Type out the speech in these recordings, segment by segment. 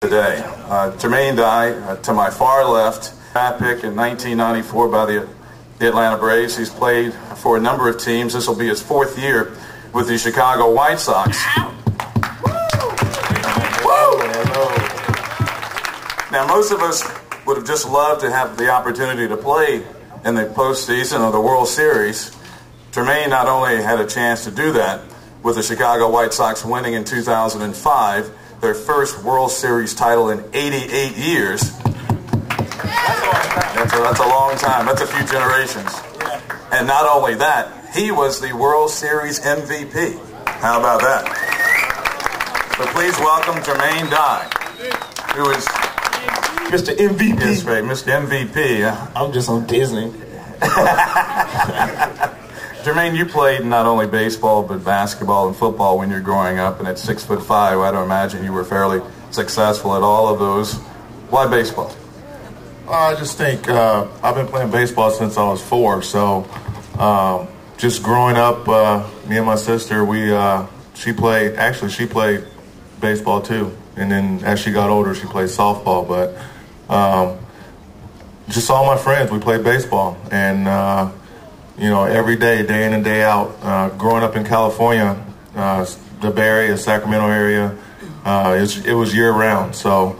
Today. Jermaine Dye, to my far left, draft pick in 1994 by the Atlanta Braves. He's played for a number of teams. This will be his fourth year with the Chicago White Sox. Now, most of us would have just loved to have the opportunity to play in the postseason or the World Series. Jermaine not only had a chance to do that with the Chicago White Sox winning in 2005, their first World Series title in 88 years. That's a long time. That's a few generations. And not only that, he was the World Series MVP. How about that? So please welcome Jermaine Dye, who is Mr. MVP. Yes, right, Mr. MVP. I'm just on Disney. Jermaine, you played not only baseball but basketball and football when you're growing up, and at 6'5", I don't imagine you were fairly successful at all of those. Why baseball? I just think I've been playing baseball since I was 4. So just growing up, me and my sister, she played baseball too, and then as she got older, she played softball. But just all my friends, we played baseball, and every day, day in and day out. Growing up in California, the Bay Area, Sacramento area, it was year-round. So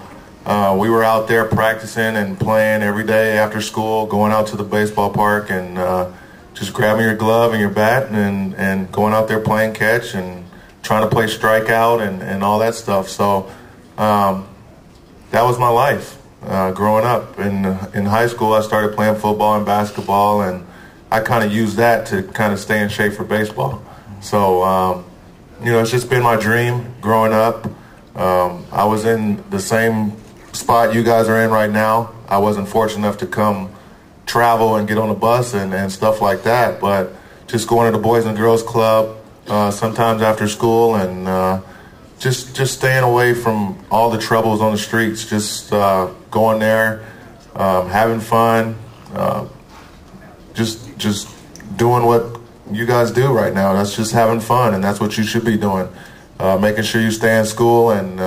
we were out there practicing and playing every day after school, going out to the baseball park and just grabbing your glove and your bat and going out there playing catch and trying to play strikeout and all that stuff. So that was my life growing up. In high school, I started playing football and basketball, and I kind of used that to kind of stay in shape for baseball. So, it's just been my dream growing up. I was in the same spot you guys are in right now. I wasn't fortunate enough to come travel and get on a bus and stuff like that, but just going to the Boys and Girls Club sometimes after school and just staying away from all the troubles on the streets, just going there, having fun, just doing what you guys do right now. That's just having fun, and that's what you should be doing. Making sure you stay in school and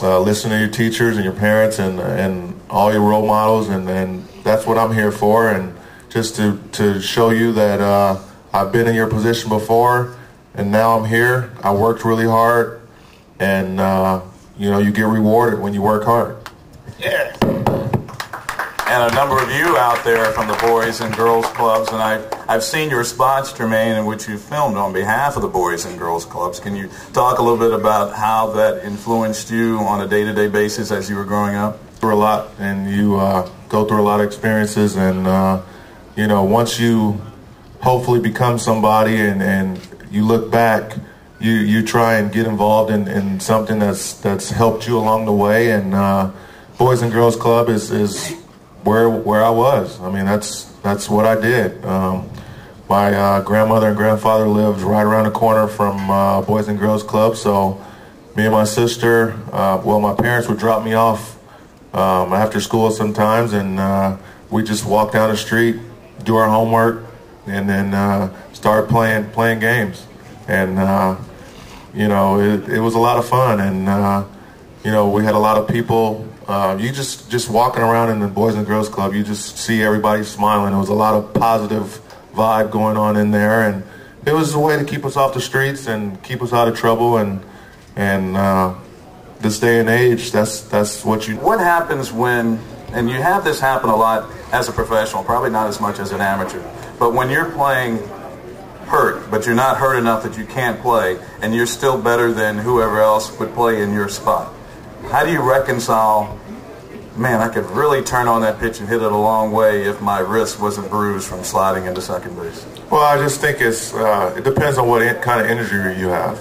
listen to your teachers and your parents and all your role models, and that's what I'm here for, and just to show you that I've been in your position before, and now I'm here. I worked really hard, and you get rewarded when you work hard. Yeah. And a number of you out there from the Boys and Girls Clubs, and I've seen your spots, Jermaine, in which you filmed on behalf of the Boys and Girls Clubs. Can you talk a little bit about how that influenced you on a day-to-day basis as you were growing up? Through a lot, and you go through a lot of experiences, and once you hopefully become somebody and you look back, you try and get involved in something that's helped you along the way, and Boys and Girls Club is where I was. I mean, that's what I did. My grandmother and grandfather lived right around the corner from Boys and Girls Club, so me and my sister, my parents would drop me off after school sometimes, and we just walk down the street, do our homework, and then start playing games. And it was a lot of fun, and we had a lot of people. You just walking around in the Boys and Girls Club, you just see everybody smiling. There was a lot of positive vibe going on in there, and it was a way to keep us off the streets and keep us out of trouble. And this day and age, that's what you. What happens when, and you have this happen a lot as a professional, probably not as much as an amateur, but when you're playing hurt, but you're not hurt enough that you can't play, and you're still better than whoever else would play in your spot. How do you reconcile, man, I could really turn on that pitch and hit it a long way if my wrist wasn't bruised from sliding into second base? Well, I just think it depends on what kind of injury you have.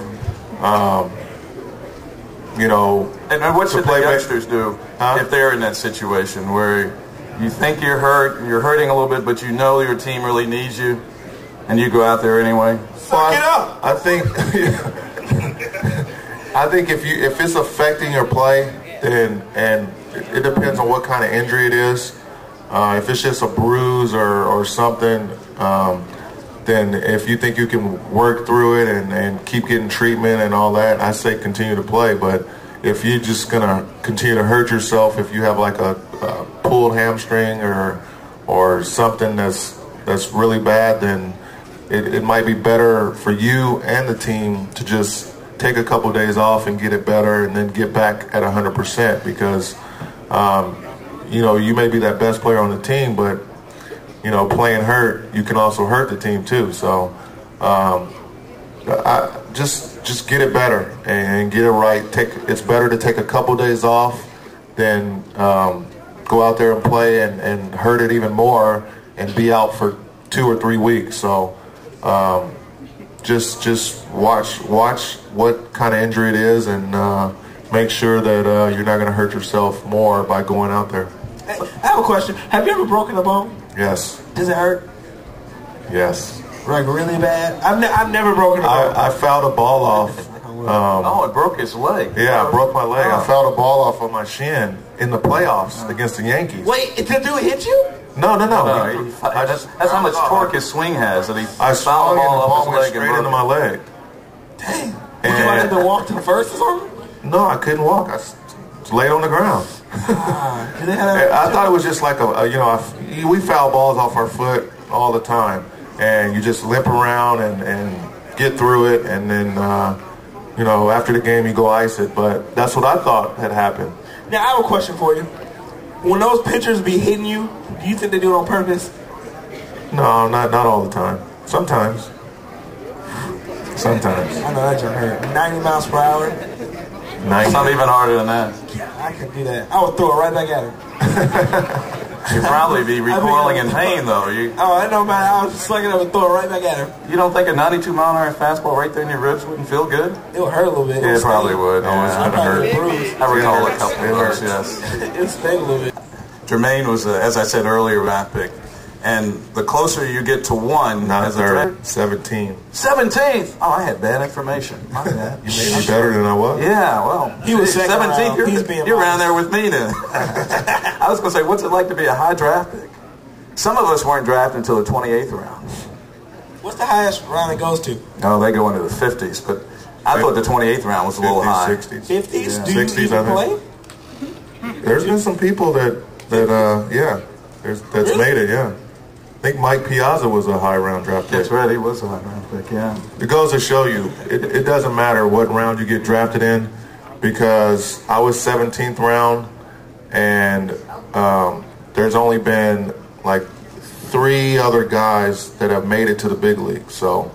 And what should the youngsters do if they're in that situation where you think you're hurting a little bit, but you know your team really needs you, and you go out there anyway? Suck it up! I think if it's affecting your play, then it depends on what kind of injury it is. If it's just a bruise or something, then if you think you can work through it and keep getting treatment and all that, I say continue to play. But if you're just gonna continue to hurt yourself, if you have like a pulled hamstring or something that's really bad, then it might be better for you and the team to just take a couple days off and get it better, and then get back at 100%, because you know, you may be that best player on the team, but you know, playing hurt, you can also hurt the team too. So just get it better and get it right. It's better to take a couple days off than go out there and play and hurt it even more and be out for 2 or 3 weeks. So just watch what kind of injury it is, and make sure that you're not going to hurt yourself more by going out there. Hey, I have a question. Have you ever broken a bone? Yes. Does it hurt? Yes. Like really bad? I've never broken a bone. I fouled a ball off. Oh, it broke his leg. Yeah, I broke my leg. I fouled a ball off on my shin in the playoffs against the Yankees. Wait, did the dude hit you? No. That's how much torque his swing has. That I swung and the ball went straight into my leg. Dang. Would you have to walk to the first or something? No, I couldn't walk. I was laid on the ground. I thought it was just like we foul balls off our foot all the time, and you just limp around and get through it, and then you know, after the game you go ice it. But that's what I thought had happened. Now I have a question for you. When those pitchers be hitting you, do you think they do it on purpose? No, not all the time. Sometimes. I know that just hurt. 90 miles per hour. 90. It's not even harder than that. Yeah, I could do that. I would throw it right back at him. You'd probably be recoiling in pain, though. Oh, it don't matter. I was just slug it up and throw it right back at him. You don't think a 92-mile-an-hour fastball right there in your ribs wouldn't feel good? It would hurt a little bit. It probably would. Yeah, it probably hurt. I recall a couple of those, yes. It sting a little bit. Jermaine was, as I said earlier, draft pick. And the closer you get to one, not as a third, draft, 17. 17th. Oh, I had bad information. My bad. You made me better than I was. Yeah, well, he was 17th. You're around there with me then. I was going to say, what's it like to be a high draft pick? Some of us weren't drafted until the 28th round. What's the highest round it goes to? No, they go into the 50s, but I thought the 28th round was a little high. 60s. 50s? Yeah. Do you 60s, even play? There's been some people that's made it, yeah. I think Mike Piazza was a high round draft pick. That's right, he was a high round pick, yeah. It goes to show you, it doesn't matter what round you get drafted in, because I was 17th round, and there's only been like 3 other guys that have made it to the big league. So,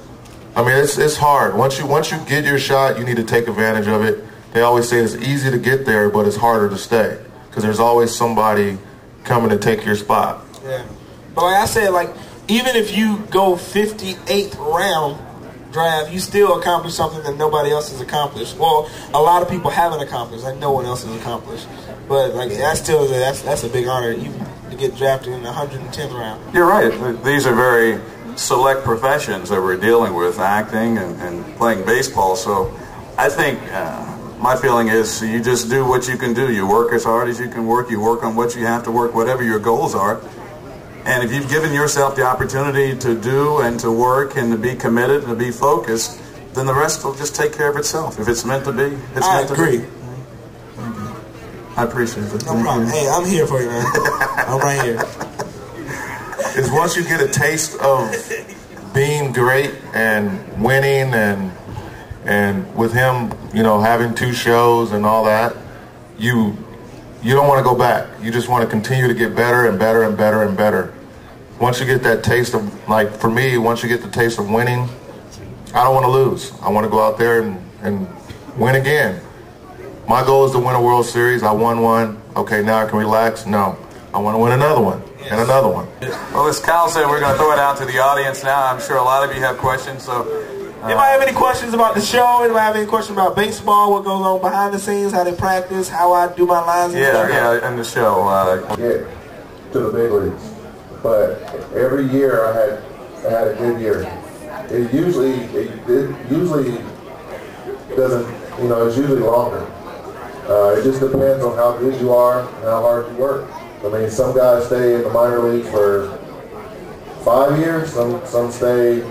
I mean, it's hard. Once you get your shot, you need to take advantage of it. They always say it's easy to get there, but it's harder to stay, because there's always somebody coming to take your spot. Yeah. But like I said, like, even if you go 58th round draft, you still accomplish something that nobody else has accomplished. Well, a lot of people haven't accomplished, like no one else has accomplished. But like that's a big honor, even to get drafted in the 110th round. You're right. These are very select professions that we're dealing with, acting and playing baseball. So I think my feeling is you just do what you can do. You work as hard as you can work. You work on what you have to work, whatever your goals are. And if you've given yourself the opportunity to do and to work and to be committed and to be focused, then the rest will just take care of itself. If it's meant to be, it's meant to be. I agree. I appreciate it. No problem. Hey, I'm here for you, man. I'm right here. It's once you get a taste of being great and winning and with him, you know, having 2 shows and all that, you don't want to go back. You just want to continue to get better and better and better and better. Once you get that taste of, like for me, once you get the taste of winning, I don't want to lose. I want to go out there and win again. My goal is to win a World Series. I won one. Okay, now I can relax. No, I want to win another one and another one. Well, as Kyle said, we're going to throw it out to the audience now. I'm sure a lot of you have questions. So, anybody have any questions about the show? Anybody have any questions about baseball? What goes on behind the scenes? How they practice? How I do my lines? Yeah, and the show. Get to the big leagues, but every year I had a good year. It usually doesn't, you know, it's usually longer. It just depends on how good you are and how hard you work. I mean, some guys stay in the minor league for 5 years, some stay